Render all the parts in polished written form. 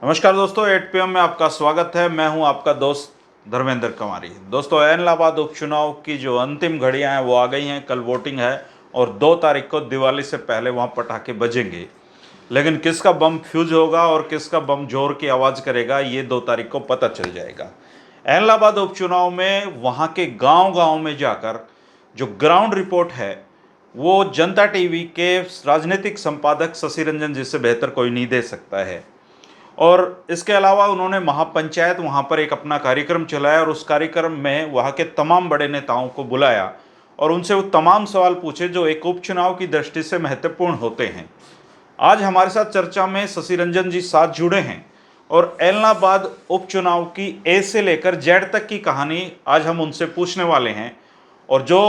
नमस्कार दोस्तों, 8 PM में आपका स्वागत है। मैं हूं आपका दोस्त धर्मेंद्र कुमारी। दोस्तों, इलाहाबाद उपचुनाव की जो अंतिम घड़ियां हैं वो आ गई हैं। कल वोटिंग है और 2 तारीख को दिवाली से पहले वहां पटाखे बजेंगे। लेकिन किसका बम फ्यूज होगा और किसका बम जोर की आवाज़ करेगा, ये 2 तारीख को पता चल जाएगा। इलाहाबाद उपचुनाव में वहां के गांव-गांव में जाकर जो ग्राउंड रिपोर्ट है, वो जनता टीवी के राजनीतिक संपादक शशि रंजन जी से बेहतर कोई नहीं दे सकता है। और इसके अलावा उन्होंने महापंचायत वहाँ पर एक अपना कार्यक्रम चलाया और उस कार्यक्रम में वहाँ के तमाम बड़े नेताओं को बुलाया और उनसे वो तमाम सवाल पूछे जो एक उपचुनाव की दृष्टि से महत्वपूर्ण होते हैं। आज हमारे साथ चर्चा में शशि रंजन जी साथ जुड़े हैं और इलाहाबाद उपचुनाव की ए से लेकर जेड तक की कहानी आज हम उनसे पूछने वाले हैं। और जो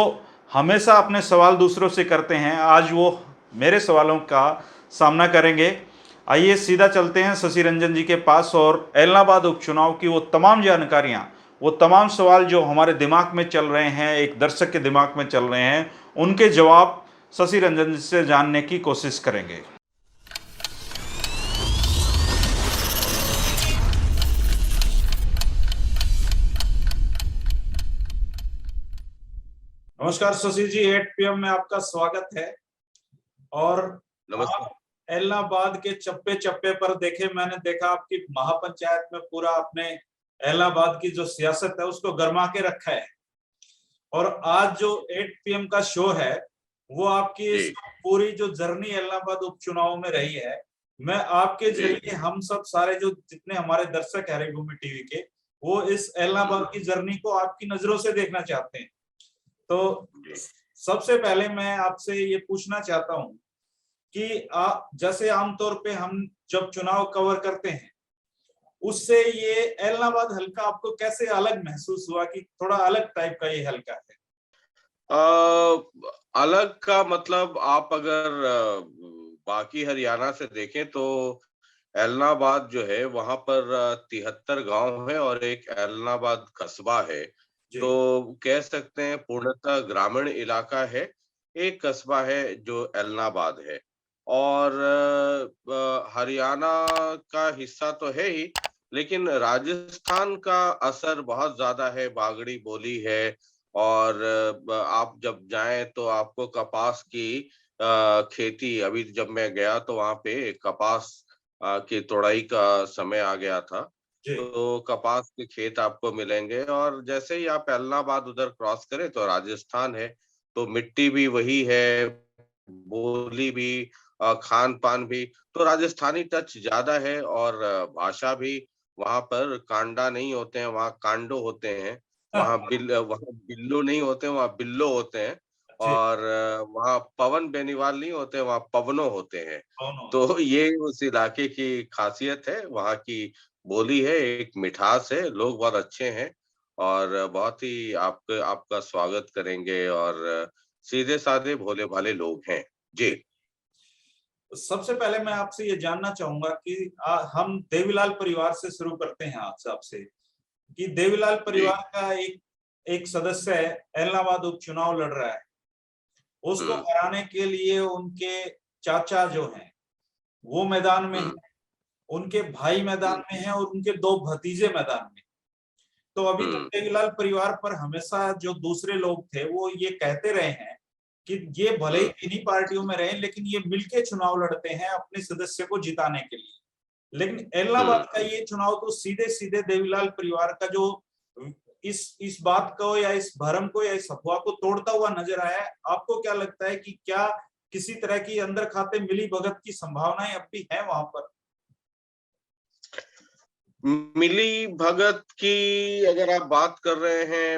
हमेशा अपने सवाल दूसरों से करते हैं, आज वो मेरे सवालों का सामना करेंगे। आइए सीधा चलते हैं शशि रंजन जी के पास और इलाहाबाद उपचुनाव की वो तमाम जानकारियां, वो तमाम सवाल जो हमारे दिमाग में चल रहे हैं, एक दर्शक के दिमाग में चल रहे हैं, उनके जवाब शशि रंजन जी से जानने की कोशिश करेंगे। नमस्कार शशि जी, 8 PM में आपका स्वागत है। और नमस्कार। आप इलाहाबाद के चप्पे चप्पे पर देखे, मैंने देखा आपकी महापंचायत में पूरा आपने इलाहाबाद की जो सियासत है उसको गरमा के रखा है। और आज जो 8 PM का शो है वो आपकी इस जी, पूरी जो जर्नी इलाहाबाद उपचुनाव में रही है, मैं आपके जी। जरिए हम सब सारे जो जितने हमारे दर्शक है हरिभूमि टीवी के, वो इस इलाहाबाद हुँ, की जर्नी को आपकी नजरों से देखना चाहते हैं। तो जी। सबसे पहले मैं आपसे ये पूछना चाहता हूँ कि जैसे आमतौर पे हम जब चुनाव कवर करते हैं, उससे ये इलाहाबाद हल्का आपको कैसे अलग महसूस हुआ कि थोड़ा अलग टाइप का ये हल्का है? अलग का मतलब आप अगर बाकी हरियाणा से देखें तो एलनाबाद जो है वहाँ पर 73 गाँव है और एक एलनाबाद कस्बा है। जी। तो कह सकते हैं पूर्णतः ग्रामीण इलाका है। एक कस्बा है जो एलनाबाद है और हरियाणा का हिस्सा तो है ही, लेकिन राजस्थान का असर बहुत ज़्यादा है, बागड़ी बोली है और आप जब जाएँ तो आपको कपास की खेती अभी जब मैं गया तो वहाँ पे कपास की तुड़ाई का समय आ गया था। जी। तो कपास के खेत आपको मिलेंगे और जैसे ही आप एलनाबाद उधर क्रॉस करें तो राजस्थान है। तो मिट्टी भी वही है, बोली भी खान-पान भी, तो राजस्थानी टच ज़्यादा है और भाषा भी वहाँ पर कांडा नहीं होते हैं, वहाँ कांडो होते हैं। वहाँ बिल्लू नहीं होते, वहाँ बिल्लो होते हैं जी। और वहाँ पवन बेनीवाल नहीं होते, वहाँ पवनो होते हैं। दोनों। तो ये उस इलाके की खासियत है, वहाँ की बोली है, एक मिठास है, लोग बहुत अच्छे हैं और बहुत ही आपका स्वागत करेंगे और सीधे-साधे, भोले-भाले लोग हैं। जी। जी। सबसे पहले मैं आपसे ये जानना चाहूंगा कि हम देवीलाल परिवार से शुरू करते हैं आज आपसे कि देवीलाल जी। परिवार का एक एक सदस्य है, इलाहाबाद उपचुनाव लड़ रहा है। उसको हुँ, हराने के लिए उनके चाचा जो हैं वो मैदान में हुँ, हैं, उनके भाई मैदान हुँ, में हैं और उनके 2 भतीजे मैदान में। तो अभी तक हुँ, देवीलाल परिवार पर हमेशा जो दूसरे लोग थे वो ये कहते रहे हैं कि ये भले ही हुँ, इन्हीं पार्टियों में रहे लेकिन ये मिलके चुनाव लड़ते हैं अपने सदस्य को जिताने के लिए। लेकिन इलाहाबाद हुँ। का ये चुनाव तो सीधे-सीधे देवीलाल परिवार का जो इस बात को या इस भ्रम को या इस अफवाह को तोड़ता हुआ नजर आया है। आपको क्या लगता है कि क्या किसी तरह की अंदर खाते मिली-भगत की संभावनाएं अब भी हैं वहां पर? मिली भगत की अगर आप बात कर रहे हैं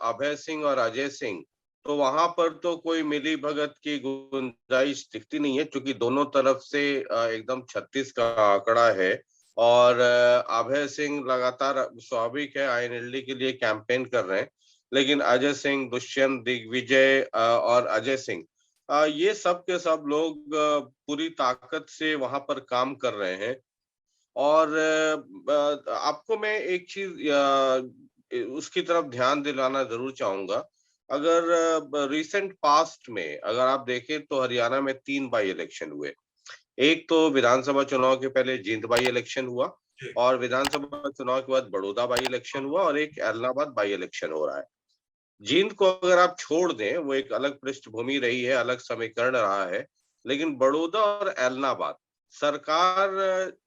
अभय सिंह और अजय सिंह, तो वहां पर तो कोई मिली भगत की गुंजाइश दिखती नहीं है क्योंकि दोनों तरफ से एकदम 36 का आंकड़ा है और अभय सिंह लगातार स्वाभाविक है आईएनएलडी के लिए कैंपेन कर रहे हैं, लेकिन अजय सिंह, दुष्यंत दिग्विजय और अजय सिंह ये सब के सब लोग पूरी ताकत से वहां पर काम कर रहे हैं और आपको मैं एक चीज़ उसकी तरफ ध्यान दिलाना ज़रूर चाहूँगा। अगर रीसेंट पास्ट में अगर आप देखें तो हरियाणा में 3 बाई इलेक्शन हुए। एक तो विधानसभा चुनाव के पहले जींद बाई इलेक्शन हुआ, और विधानसभा चुनाव के बाद बड़ौदा बाई इलेक्शन हुआ, और एक एलनाबाद बाई इलेक्शन हो रहा है। जींद को अगर आप छोड़ दें, वो एक अलग पृष्ठभूमि रही है, अलग समीकरण रहा है, लेकिन बड़ौदा और एलनाबाद सरकार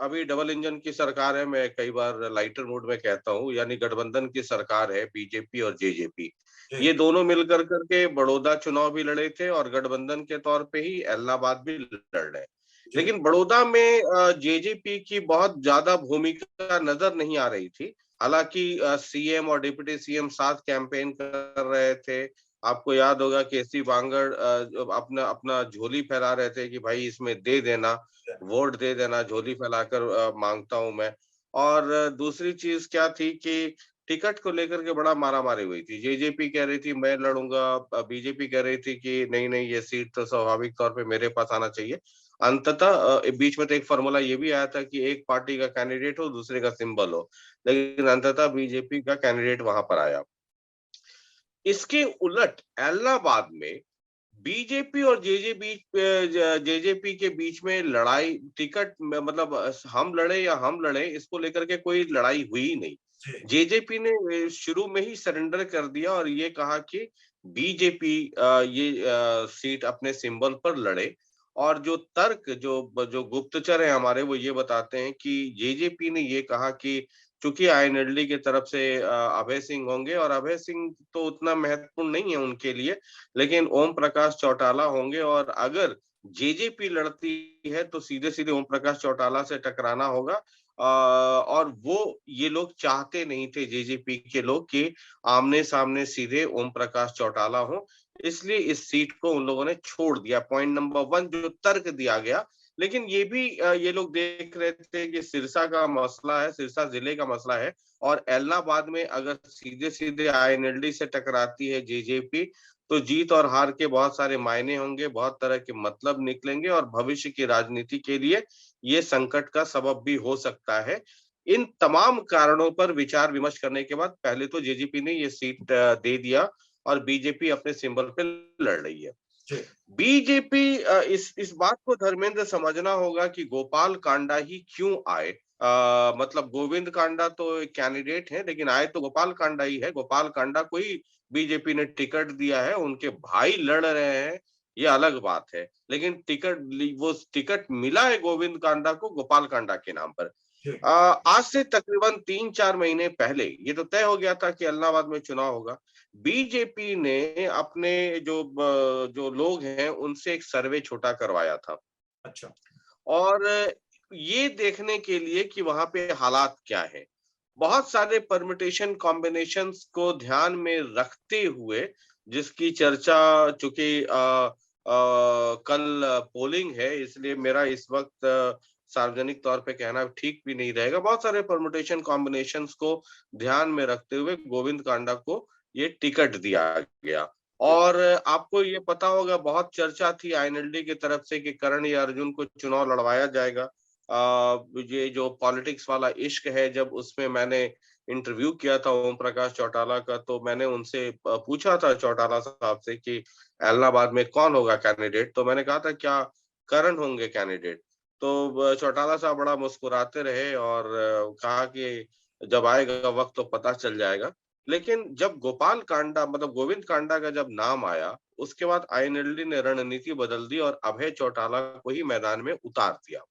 अभी डबल इंजन की सरकार है, मैं कई बार लाइटर मूड में कहता हूँ, यानी गठबंधन की सरकार है, बीजेपी और जेजेपी। ये दोनों मिलकर करके बड़ौदा चुनाव भी लड़े थे, और गठबंधन के तौर पे ही एलनाबाद भी लड़ रहे। लेकिन बड़ौदा में जेजेपी की बहुत ज्यादा भूमिका नजर नहीं आ रही थी। हालांकि सीएम और डिप्टी सीएम साथ कैंपेन कर रहे थे। आपको याद होगा केसी बांगड़ अपना अपना झोली फैला रहे थे कि भाई इसमें दे देना, वोट दे देना, झोली फैलाकर मांगता हूं मैं। और दूसरी चीज क्या थी कि टिकट को लेकर के बड़ा मारामारी हुई थी। जेजेपी कह रही थी मैं लड़ूंगा, बीजेपी कह रही थी कि नहीं नहीं, ये सीट तो स्वाभाविक तौर पे मेरे पास आना चाहिए। अंततः बीच में तो एक फॉर्मूला ये भी आया था कि एक पार्टी का कैंडिडेट हो, दूसरे का सिंबल हो, लेकिन अंततः बीजेपी का कैंडिडेट वहां पर आया। इसके उलट इलाहाबाद में बीजेपी और जेजेपी के बीच में लड़ाई, टिकट मतलब हम लड़े या हम लड़े, इसको लेकर के कोई लड़ाई हुई ही नहीं। जेजेपी ने शुरू में ही सरेंडर कर दिया और ये कहा कि बीजेपी ये सीट अपने सिंबल पर लड़े। और जो तर्क, जो जो गुप्तचर है हमारे, वो ये बताते हैं कि जेजेपी ने ये कहा कि चूंकि आईएनएलडी की तरफ से अभय सिंह होंगे, और अभय सिंह तो उतना महत्वपूर्ण नहीं है उनके लिए, लेकिन ओम प्रकाश चौटाला होंगे, और अगर जेजेपी लड़ती है तो सीधे सीधे ओम प्रकाश चौटाला से टकराना होगा। और वो ये लोग चाहते नहीं थे, जेजेपी के लोग, कि आमने सामने सीधे ओम प्रकाश चौटाला हो। इसलिए इस सीट को उन लोगों ने छोड़ दिया। पॉइंट नंबर 1 जो तर्क दिया गया। लेकिन ये भी ये लोग देख रहे थे कि सिरसा का मसला है, सिरसा जिले का मसला है, और एलनाबाद में अगर सीधे सीधे आईएनएलडी से टकराती है जेजेपी, तो जीत और हार के बहुत सारे मायने होंगे, बहुत तरह के मतलब निकलेंगे, और भविष्य की राजनीति के लिए ये संकट का सबब भी हो सकता है। इन तमाम कारणों पर विचार विमर्श करने के बाद पहले तो जेजेपी ने ये सीट दे दिया, और बीजेपी अपने सिंबल पे लड़ रही है। बीजेपी इस बात को धर्मेंद्र समझना होगा कि गोपाल कांडा ही क्यों आए। मतलब गोविंद कांडा तो कैंडिडेट है, लेकिन आए तो गोपाल कांडा ही है। गोपाल कांडा को ही बीजेपी ने टिकट दिया है, उनके भाई लड़ रहे हैं, ये अलग बात है, लेकिन वो टिकट मिला है गोविंद कांडा को गोपाल कांडा के नाम पर। आज से तकरीबन 3-4 महीने पहले ये तो तय हो गया था कि इलाहाबाद में चुनाव होगा। बीजेपी ने अपने जो लोग हैं उनसे एक सर्वे छोटा करवाया था। अच्छा। और ये देखने के लिए कि वहां पे हालात क्या है। बहुत सारे परम्यूटेशन कॉम्बिनेशंस को ध्यान में रखते हुए, जिसकी चर्चा, चूंकि कल पोलिंग है, इसलिए मेरा इस वक्त सार्वजनिक तौर पे कहना ठीक भी नहीं रहेगा। बहुत सारे परम्यूटेशन कॉम्बिनेशंस को ध्यान में रखते हुए गोविंद कांडा को ये टिकट दिया गया। और आपको ये पता होगा, बहुत चर्चा थी आईएनएलडी की तरफ से कि करण या अर्जुन को चुनाव लड़वाया जाएगा। ये जो पॉलिटिक्स वाला इश्क है, जब उसमें मैंने इंटरव्यू किया था ओम प्रकाश चौटाला का, तो मैंने उनसे पूछा था, चौटाला साहब से, कि इलाहाबाद में कौन होगा कैंडिडेट। तो मैंने कहा था क्या करण होंगे कैंडिडेट। तो चौटाला साहब बड़ा मुस्कुराते रहे और कहा कि जब आएगा वक्त तो पता चल जाएगा। लेकिन जब गोपाल कांडा, मतलब गोविंद कांडा का जब नाम आया, उसके बाद आईएनएलडी ने रणनीति बदल दी और अभय चौटाला को ही मैदान में उतार दिया।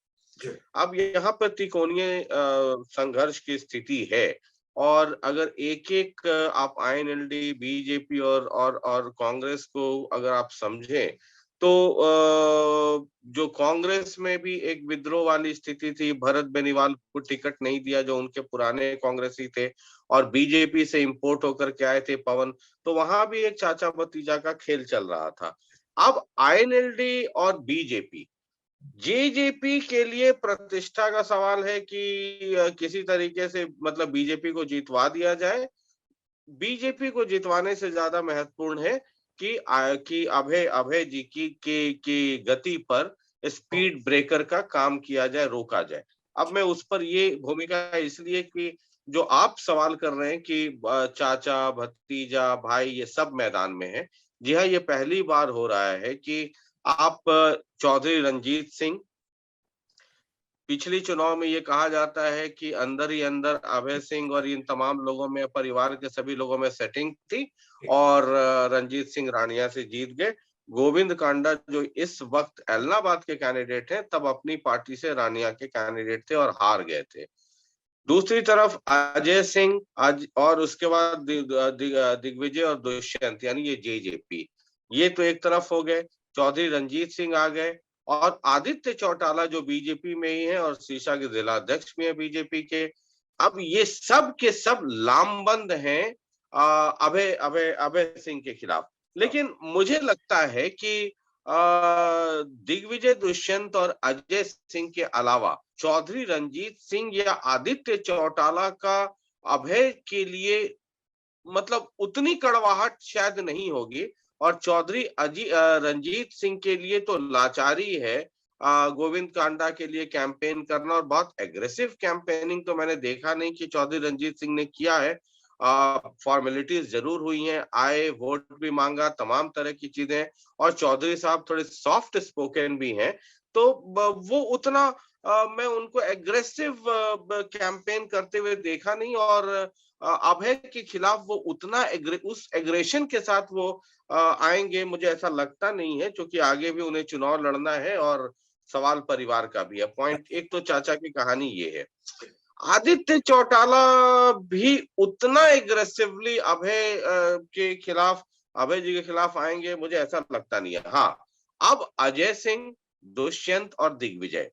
अब यहाँ पर त्रिकोणीय संघर्ष की स्थिति है। और अगर एक एक आप आईएनएलडी, बीजेपी और कांग्रेस को अगर आप समझें, तो जो कांग्रेस में भी एक विद्रोह वाली स्थिति थी। भरत बेनीवाल को टिकट नहीं दिया, जो उनके पुराने कांग्रेसी थे, और बीजेपी से इंपोर्ट होकर के आए थे पवन। तो वहां भी एक चाचा भतीजा का खेल चल रहा था। अब आईएनएलडी और बीजेपी, जेजेपी के लिए प्रतिष्ठा का सवाल है कि किसी तरीके से, मतलब बीजेपी को जितवा दिया जाए। बीजेपी को जितवाने से ज्यादा महत्वपूर्ण है कि अभय अभय जी की गति पर स्पीड ब्रेकर का काम किया जाए, रोका जाए। अब मैं उस पर ये भूमिका इसलिए कि जो आप सवाल कर रहे हैं कि चाचा भतीजा भाई ये सब मैदान में है। जी हाँ, ये पहली बार हो रहा है कि आप चौधरी रंजीत सिंह, पिछली चुनाव में ये कहा जाता है कि अंदर ही अंदर अभय सिंह और इन तमाम लोगों में, परिवार के सभी लोगों में सेटिंग थी और रंजीत सिंह रानिया से जीत गए। गोविंद कांडा जो इस वक्त एलनाबाद के कैंडिडेट हैं, तब अपनी पार्टी से रानिया के कैंडिडेट थे और हार गए थे। दूसरी तरफ अजय सिंह आज और उसके बाद दिग्विजय और दुष्यंत यानी ये जेजेपी, ये तो एक तरफ हो गए। चौधरी रंजीत सिंह आ गए और आदित्य चौटाला जो बीजेपी में ही है और सीसा के जिला अध्यक्ष भी है बीजेपी के। अब ये सब के सब लामबंद हैं अभय अभय अभय सिंह के खिलाफ। लेकिन मुझे लगता है कि दिग्विजय, दुष्यंत और अजय सिंह के अलावा चौधरी रंजीत सिंह या आदित्य चौटाला का अभय के लिए मतलब उतनी कड़वाहट शायद नहीं होगी। और चौधरी रंजीत सिंह के लिए तो लाचारी है गोविंद कांडा के लिए कैंपेन करना, और बहुत एग्रेसिव कैंपेनिंग तो मैंने देखा नहीं कि चौधरी रंजीत सिंह ने किया है। फॉर्मेलिटीज जरूर हुई हैं, आए, वोट भी मांगा, तमाम तरह की चीजें, और चौधरी साहब थोड़े सॉफ्ट स्पोकन भी हैं, तो वो उतना मैं उनको एग्रेसिव कैंपेन करते हुए देखा नहीं। और अभय के खिलाफ वो उतना उस एग्रेशन के साथ वो आएंगे मुझे ऐसा लगता नहीं है, क्योंकि आगे भी उन्हें चुनाव लड़ना है और सवाल परिवार का भी है। पॉइंट एक तो चाचा की कहानी ये है। आदित्य चौटाला भी उतना एग्रेसिवली अभय के खिलाफ, अभय जी के खिलाफ आएंगे मुझे ऐसा लगता नहीं है। हाँ, अब अजय सिंह, दुष्यंत और दिग्विजय,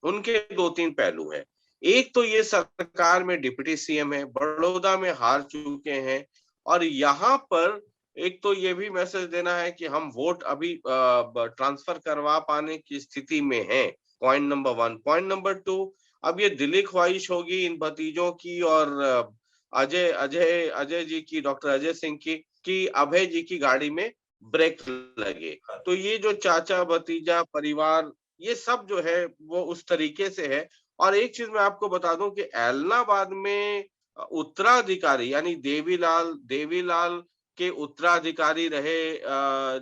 उनके दो तीन पहलू हैं। एक तो ये सरकार में डिप्टी सीएम है, बड़ौदा में हार चुके हैं, और यहाँ पर एक तो ये भी मैसेज देना है कि हम वोट अभी ट्रांसफर करवा पाने की स्थिति में हैं। Point number 1। पॉइंट नंबर 2, अब ये दिली ख्वाहिश होगी इन भतीजों की और अजय अजय अजय जी की, डॉक्टर अजय सिंह की, कि अभय जी की गाड़ी में ब्रेक लगे। तो ये जो चाचा भतीजा परिवार, ये सब जो है वो उस तरीके से है। और एक चीज मैं आपको बता दूं कि एलनाबाद में उत्तराधिकारी यानी देवीलाल के उत्तराधिकारी रहे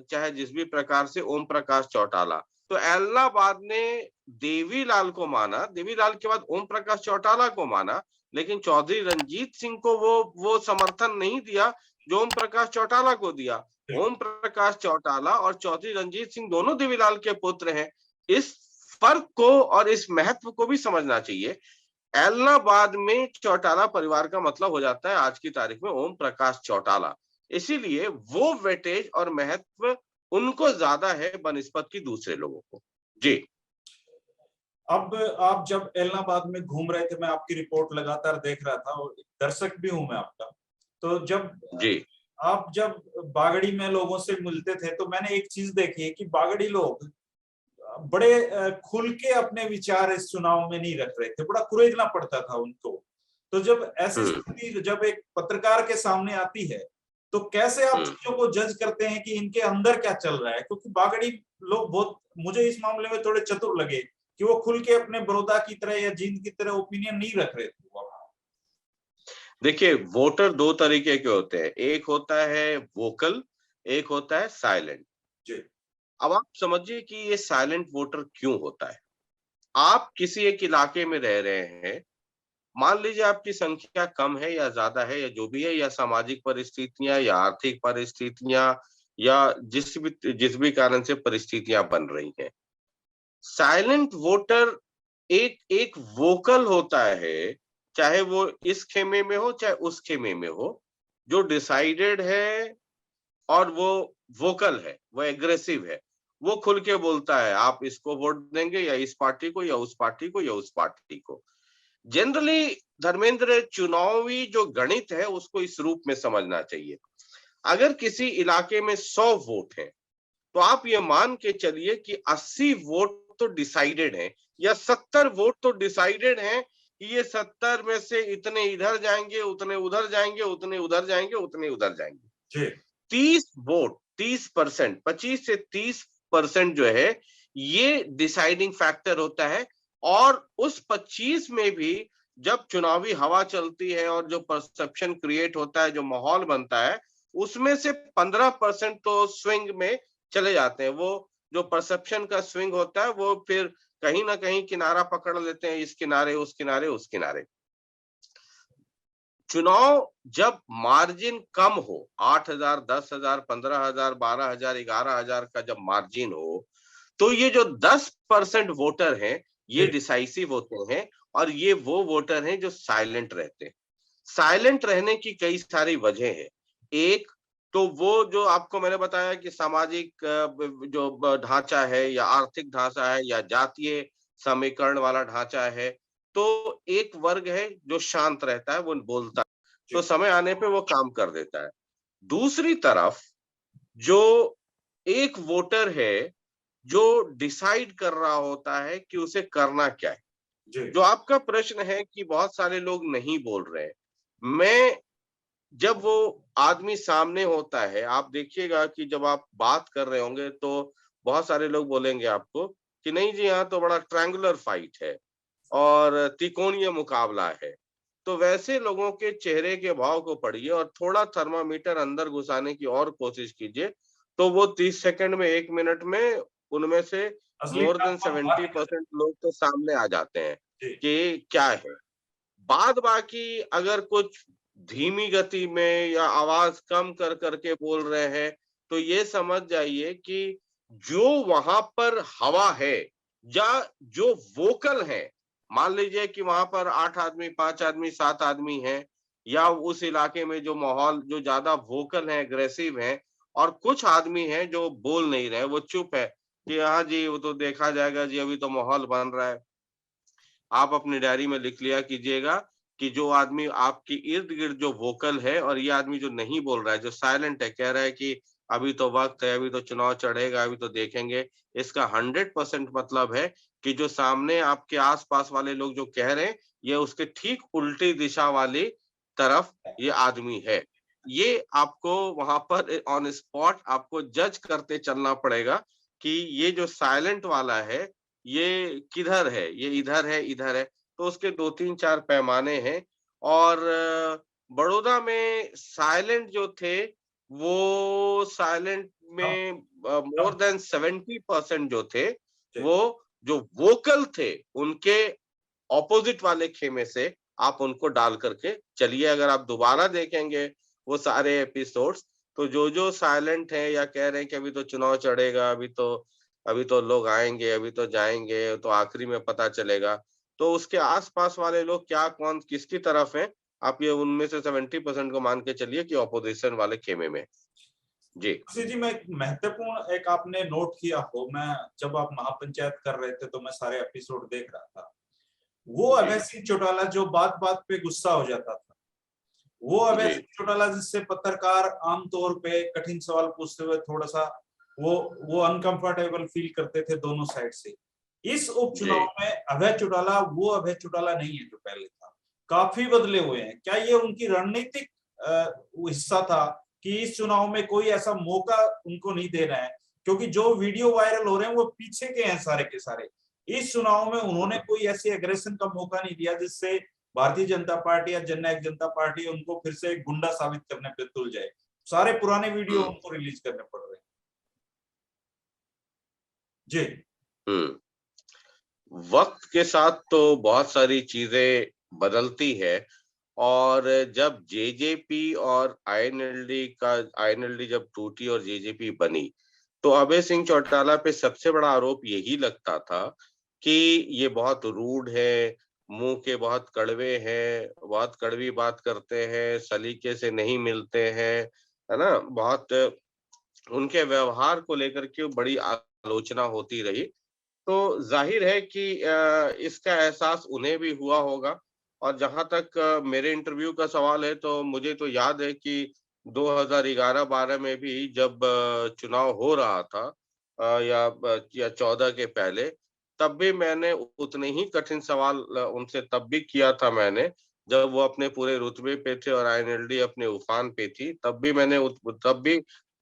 चाहे जिस भी प्रकार से ओम प्रकाश चौटाला, तो एलनाबाद ने देवीलाल को माना, देवीलाल के बाद ओम प्रकाश चौटाला को माना, लेकिन चौधरी रंजीत सिंह को वो समर्थन नहीं दिया जो ओम प्रकाश चौटाला को दिया। ओम प्रकाश चौटाला और चौधरी रंजीत सिंह दोनों देवीलाल के पुत्र हैं। इस फर्क को और इस महत्व को भी समझना चाहिए। एलनाबाद में चौटाला परिवार का मतलब हो जाता है आज की तारीख में ओम प्रकाश चौटाला, इसीलिए वो वेटेज और महत्व उनको ज्यादा है बनिस्बत की दूसरे लोगों को। जी, अब आप जब एलनाबाद में घूम रहे थे, मैं आपकी रिपोर्ट लगातार देख रहा था और दर्शक भी हूं मैं आपका, तो जब बागड़ी में लोगों से मिलते थे तो मैंने एक चीज देखी है कि बागड़ी लोग बड़े खुल के अपने विचार इस चुनाव में नहीं रख रहे थे, बड़ा कुरेदना पड़ता था उनको। तो जब ऐसी स्थिति जब एक पत्रकार के सामने आती है तो कैसे आप चीजों को जज करते हैं कि इनके अंदर क्या चल रहा है? क्योंकि बागड़ी लोग बहुत, मुझे इस मामले में थोड़े चतुर लगे कि वो खुल के अपने बड़ौदा की तरह या जींद की तरह ओपिनियन नहीं रख रहे थे। देखिए, वोटर दो तरीके के होते हैं, एक होता है वोकल, एक होता है साइलेंट। अब आप समझिए कि ये साइलेंट वोटर क्यों होता है। आप किसी एक इलाके में रह रहे हैं, मान लीजिए आपकी संख्या कम है या ज्यादा है या जो भी है, या सामाजिक परिस्थितियां या आर्थिक परिस्थितियां या जिस भी कारण से परिस्थितियां बन रही हैं। साइलेंट वोटर एक एक वोकल होता है, चाहे वो इस खेमे में हो चाहे उस खेमे में हो, जो डिसाइडेड है और वो वोकल है, वो एग्रेसिव है, वो खुल के बोलता है आप इसको वोट देंगे या इस पार्टी को या उस पार्टी को या उस पार्टी को। जनरली धर्मेंद्र, चुनावी जो गणित है उसको इस रूप में समझना चाहिए। अगर किसी इलाके में 100 वोट हैं तो आप ये मान के चलिए कि 80 वोट तो डिसाइडेड हैं या 70 वोट तो डिसाइडेड हैं कि ये 70 में से इतने इधर जाएंगे, उतने उधर जाएंगे, उतने उधर जाएंगे, उतने उधर जाएंगे। 30 वोट, 30%, 25 से 30% जो है ये डिसाइडिंग फैक्टर होता है। और उस 25 में भी जब चुनावी हवा चलती है और जो परसेप्शन क्रिएट होता है, जो माहौल बनता है, उसमें से 15% तो स्विंग में चले जाते हैं। वो जो परसेप्शन का स्विंग होता है वो फिर कहीं ना कहीं किनारा पकड़ लेते हैं, इस किनारे उस किनारे उस किनारे। चुनाव जब मार्जिन कम हो, 8,000, 10,000, 15,000, 12,000, 11,000 का जब मार्जिन हो, तो ये जो 10% वोटर हैं, ये जी डिसाइसिव होते हैं, और ये वो वोटर हैं जो साइलेंट रहते हैं। साइलेंट रहने की कई सारी वजह है। एक, तो वो जो आपको मैंने बताया कि सामाजिक जो ढांचा है, या आर्थिक ढांचा है, या जातीय समीकरण वाला ढांचा है, तो एक वर्ग है जो शांत रहता है, वो बोलता है, तो जी समय आने पे वो काम कर देता है। दूसरी तरफ जो एक वोटर है जो डिसाइड कर रहा होता है कि उसे करना क्या है। जी जो आपका प्रश्न है कि बहुत सारे लोग नहीं बोल रहे हैं, मैं जब वो आदमी सामने होता है, आप देखिएगा कि जब आप बात कर रहे होंगे तो बहुत सारे लोग बोलेंगे आपको कि नहीं जी, यहाँ तो बड़ा ट्रायंगुलर फाइट है और त्रिकोणीय मुकाबला है। तो वैसे लोगों के चेहरे के भाव को पढ़िए और थोड़ा थर्मामीटर अंदर घुसाने की और कोशिश कीजिए, तो वो 30 सेकंड में, 1 मिनट में उनमें से असली मोर देन तापमान बाहर निकल 70% लोग तो सामने आ जाते हैं जी कि क्या है। बाद बाकी अगर कुछ धीमी गति में या आवाज कम कर करके बोल रहे हैं, तो ये समझ जाइए कि जो वहां पर हवा है, या जो वोकल है, मान लीजिए कि वहां पर 8 आदमी, 5 आदमी, 7 आदमी हैं, या उस इलाके में जो माहौल जो ज्यादा वोकल है, अग्रेसिव है, और कुछ आदमी हैं जो बोल नहीं रहे, वो चुप है कि हाँ जी, वो तो देखा जाएगा जी, अभी तो माहौल बन रहा है। आप अपनी डायरी में लिख लिया कीजिएगा कि जो आदमी आपके इर्द-गिर्द जो वोकल है, और ये आदमी जो नहीं बोल रहा है, जो साइलेंट है, कह रहा है कि अभी तो वक़्त है, अभी तो चुनाव चढ़ेगा, अभी तो देखेंगे। इसका 100% मतलब है कि जो सामने आपके आस-पास वाले लोग जो कह रहे हैं, ये उसके ठीक उल्टी दिशा वाली तरफ ये आदमी है। ये आपको वहाँ पर ऑन स्पॉट आपको जज करते चलना पड़ेगा कि ये जो साइलेंट वाला है, ये किधर है? ये इधर है, इधर है। तो उसके 2, 3, 4 पैमाने हैं, और बड़ौदा में साइलेंट जो थे, वो साइलेंट कम में मोर कम देन 70% जो थे, जी वो जो वोकल थे, उनके ऑपोजिट वाले खेमे से आप उनको डाल करके चलिए। अगर आप दोबारा देखेंगे वो सारे एपिसोड्स, तो जो साइलेंट है या कह रहे हैं कि अभी तो चुनाव चढ़ेगा, अभी तो लोग आएंगे, अभी तो जाएंगे, तो आखिरी में पता चलेगा, तो उसके आसपास वाले लोग क्या, कौन किसकी तरफ है, आप ये उनमें से 70% को मान के चलिए कि ऑपोजिशन वाले खेमे में। जी जी मैं एक महत्वपूर्ण एक आपने नोट किया हो, मैं जब आप महापंचायत कर रहे थे तो मैं सारे एपिसोड देख रहा था। वो जी अभय सिंह चौटाला जो बात बात पे गुस्सा हो जाता था, वो अभय जी सिंह चौटाला जिससे पत्रकार आमतौर पे कठिन सवाल पूछते हुए थोड़ा सा वो अनकंफर्टेबल फील करते थे दोनों साइड से। इस जी उपचुनाव में अभय चौटाला वो अभय चौटाला नहीं है जो पहले था, काफी बदले हुए हैं। क्या ये उनकी रणनीतिक वो हिस्सा था कि इस चुनाव में कोई ऐसा मौका उनको नहीं दे रहे हैं? क्योंकि जो वीडियो वायरल हो रहे हैं वो पीछे के हैं सारे के सारे। इस चुनाव में उन्होंने कोई ऐसी एग्रेशन का मौका नहीं दिया जिससे भारतीय जनता पार्टी या जननायक जनता पार्टी उनको फिर से गुंडा साबित करने पे तुल जाए। सारे पुराने वीडियो हम्म उनको रिलीज करने पड़ रहे हैं। जी हम्म वक्त के साथ तो बहुत सारी चीजें बदलती है, और जब जेजेपी और आईएनएलडी जब टूटी और जेजेपी बनी, तो अभय सिंह चौटाला पे सबसे बड़ा आरोप यही लगता था कि ये बहुत रूड है, मुंह के बहुत कड़वे हैं, बहुत कड़वी बात करते हैं, सलीके से नहीं मिलते हैं, है ना? बहुत उनके व्यवहार को लेकर के बड़ी आलोचना होती रही। तो जाहिर है कि इसका एहसास उन्हें भी हुआ होगा, और जहाँ तक मेरे इंटरव्यू का सवाल है, तो मुझे तो याद है कि 2011-12 में भी जब चुनाव हो रहा था, या 14 के पहले, तब भी मैंने उतने ही कठिन सवाल उनसे तब भी किया था मैंने, जब वो अपने पूरे रुतबे पे थे और आईएनएलडी अपने उफान पे थी, तब भी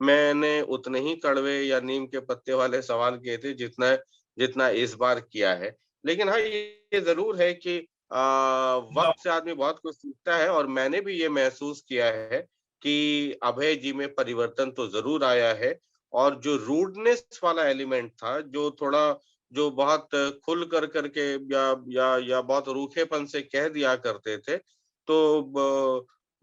मैंने उतने ही कड़वे या नीम के पत्ते वाले सवाल किए थे जितना जितना इस बार किया है। लेकिन हाँ, ये ज़रूर है कि मतलब वक़्त से आदमी बहुत कुछ सीखता है, और मैंने भी ये महसूस किया है कि अभय जी में परिवर्तन तो ज़रूर आया है, और जो रूडनेस वाला एलिमेंट था, जो बहुत खुल कर करके या बहुत रूखेपन से कह दिया करते थे, तो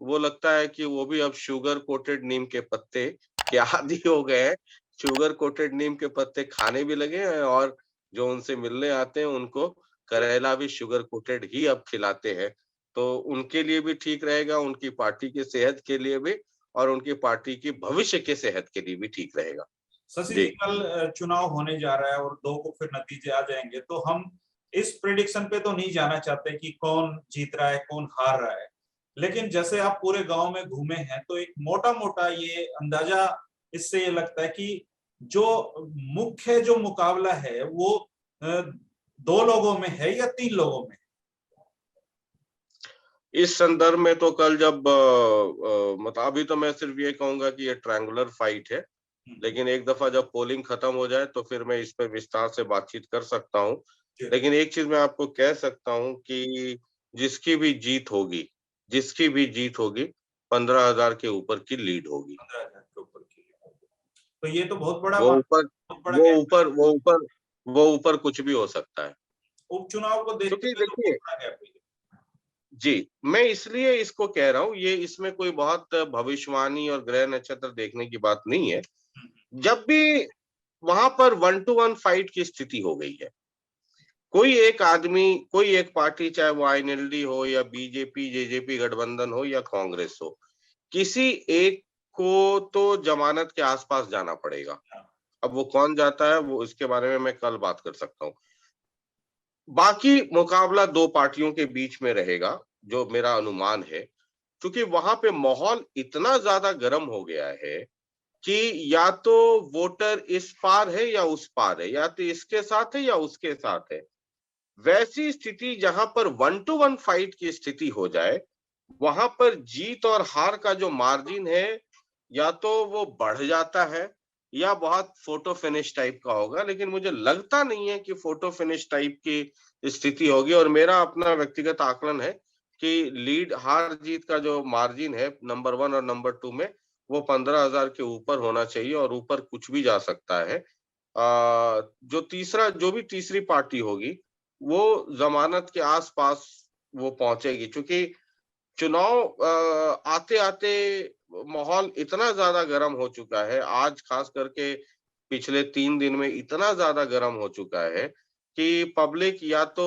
वो लगता है कि वो भी अब शुगर कोटेड नीम के पत्ते के आदी हो गए हैं। शुगर कोटेड नीम के पत्ते खाने भी लगे हैं और जो उनसे मिलने आते हैं उनको करेला भी शुगर कोटेड ही अब खिलाते हैं। तो उनके लिए भी ठीक रहेगा, उनकी पार्टी की सेहत के लिए भी और उनकी पार्टी की भविष्य की सेहत के लिए भी ठीक रहेगा। शशि जी। जी, कल चुनाव होने जा रहा है और 2 को फिर नतीजे आ जाएंगे, तो हम इस प्रिडिक्शन पे तो नहीं जाना चाहते कि कौन जीत रहा है, कौन हार रहा है। लेकिन जैसे आप पूरे गांव में घूमे हैं, तो एक मोटा-मोटा ये अंदाजा इससे ये लगता है कि जो मुख्य जो मुकाबला है वो 2 लोगों में है या 3 लोगों में? इस संदर्भ में तो कल जब मतलब अभी तो मैं सिर्फ ये कहूंगा कि ये ट्रायंगुलर फाइट है, लेकिन एक दफा जब पोलिंग खत्म हो जाए तो फिर मैं इस पर विस्तार से बातचीत कर सकता हूँ। लेकिन एक चीज मैं आपको कह सकता हूँ कि जिसकी भी जीत होगी, जिसकी भी जीत होगी, 15,000 के ऊपर की लीड होगी। 15,000 के ऊपर की। तो ये तो बहुत बड़ा वो ऊपर बहुत बड़ा वो गैप है। ऊपर वो ऊपर वो ऊपर कुछ भी हो सकता है। उपचुनाव को देखते क्योंकि हुए तो बहुत देखिए, बड़ा गैप है। जी, मैं इसलिए इसको कह रहा हूँ, ये इसमें कोई बहुत भविष्यवाणी और ग्रह नक्षत्र देखने की बात नहीं है। जब भी वहां पर 1 टू 1 फाइट की स्थिति हो गई है, कोई एक आदमी, कोई एक पार्टी, चाहे वो आईएनएलडी हो या बीजेपी, जेजेपी गठबंधन हो या कांग्रेस हो, किसी एक को तो जमानत के आसपास जाना पड़ेगा। अब वो कौन जाता है, वो इसके बारे में मैं कल बात कर सकता हूँ। बाकी मुकाबला 2 पार्टियों के बीच में रहेगा, जो मेरा अनुमान है, क्योंकि वहां पे माहौल इतना ज्यादा गर्म हो गया है कि या तो वोटर इस पार है या उस पार है, या तो इसके साथ है या उसके साथ है। वैसी स्थिति जहां पर 1 टू 1 फाइट की स्थिति हो जाए, वहां पर जीत और हार का जो मार्जिन है, या तो वो बढ़ जाता है या बहुत फोटो फिनिश टाइप का होगा। लेकिन मुझे लगता नहीं है कि फोटो फिनिश टाइप की स्थिति होगी, और मेरा अपना व्यक्तिगत आकलन है कि लीड हार जीत का जो मार्जिन है नंबर 1 और नंबर 2 में, वो 15,000 के ऊपर होना चाहिए और ऊपर कुछ भी जा सकता है। जो भी तीसरी पार्टी होगी, वो जमानत के आसपास वो पहुंचेगी, क्योंकि चुनाव आते आते माहौल इतना ज्यादा गर्म हो चुका है। आज खास करके पिछले 3 दिन में इतना ज्यादा गर्म हो चुका है कि पब्लिक या तो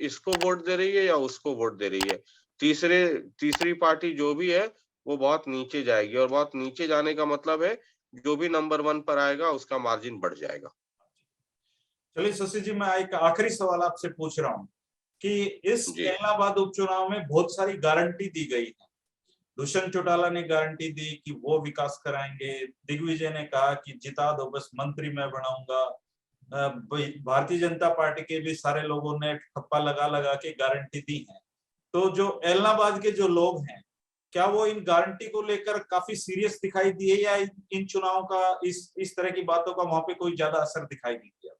इसको वोट दे रही है या उसको वोट दे रही है। तीसरी पार्टी जो भी है, वो बहुत नीचे जाएगी, और बहुत नीचे जाने का मतलब है जो भी नंबर 1 पर आएगा उसका मार्जिन बढ़ जाएगा। चलिए शशि जी, मैं एक आखिरी सवाल आपसे पूछ रहा हूँ कि इस जी। इलाहाबाद उपचुनाव में बहुत सारी गारंटी दी गई है। दुष्यंत चौटाला ने गारंटी दी कि वो विकास कराएंगे। दिग्विजय ने कहा कि जिता दो बस मंत्री मैं बनाऊंगा। भारतीय जनता पार्टी के भी सारे लोगों ने ठप्पा लगा लगा के गारंटी दी है। तो जो इलाहाबाद के जो लोग हैं, क्या वो इन गारंटी को लेकर काफी सीरियस दिखाई दिए, या इन चुनाव का इस तरह की बातों का वहां पे कोई ज्यादा असर दिखाई नहीं दिया?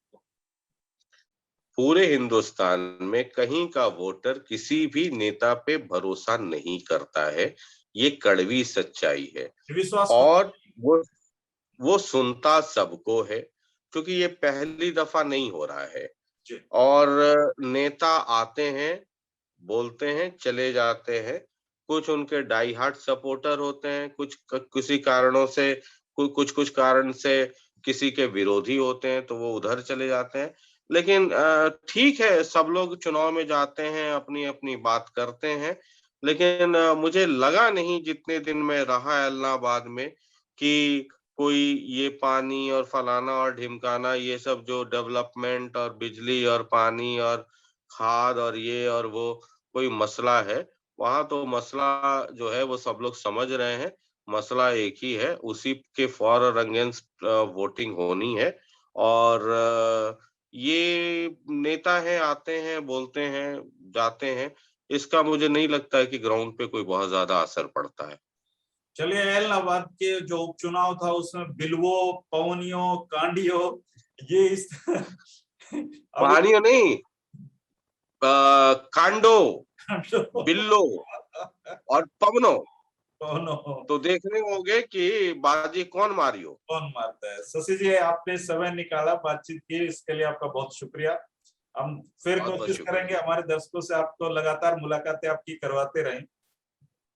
पूरे हिंदुस्तान में कहीं का वोटर किसी भी नेता पे भरोसा नहीं करता है, ये कड़वी सच्चाई है। विश्वास और वो वो सुनता सबको है, क्योंकि ये पहली दफा नहीं हो रहा है। जी। और नेता आते हैं, बोलते हैं, चले जाते हैं। कुछ उनके डाई हार्ट सपोर्टर होते हैं, किसी कारणों से, कुछ कुछ कारण से किसी के विरोधी होते हैं, तो वो उधर चले जाते हैं। लेकिन ठीक है, सब लोग चुनाव में जाते हैं, अपनी अपनी बात करते हैं। लेकिन मुझे लगा नहीं जितने दिन में रहा इलाहाबाद में कि कोई ये पानी और फलाना और ढिमकाना, ये सब जो डेवलपमेंट और बिजली और पानी और खाद और ये और वो कोई मसला है। वहां तो मसला जो है वो सब लोग समझ रहे हैं। मसला एक ही है, उसी के फॉर और अगेंस्ट वोटिंग होनी है। और ये नेता हैं, आते हैं, बोलते हैं, जाते हैं। इसका मुझे नहीं लगता है कि ग्राउंड पे कोई बहुत ज्यादा असर पड़ता है। चलिए, इलाहाबाद के जो उपचुनाव था उसमें बिलवो, पवनियों, कांडियो, ये इस अभी पानियो नहीं, कांडो, बिल्लो और पवनो, ओह नो, तो देखने होंगे कि बाजी कौन मारियो। कौन मारता है। शशि जी, आपने समय निकाला बातचीत की, इसके लिए आपका बहुत शुक्रिया। हम फिर बहुत बहुत कोशिश शुक्रिया। करेंगे हमारे दर्शकों से आपको लगातार मुलाकातें आपकी करवाते रहें।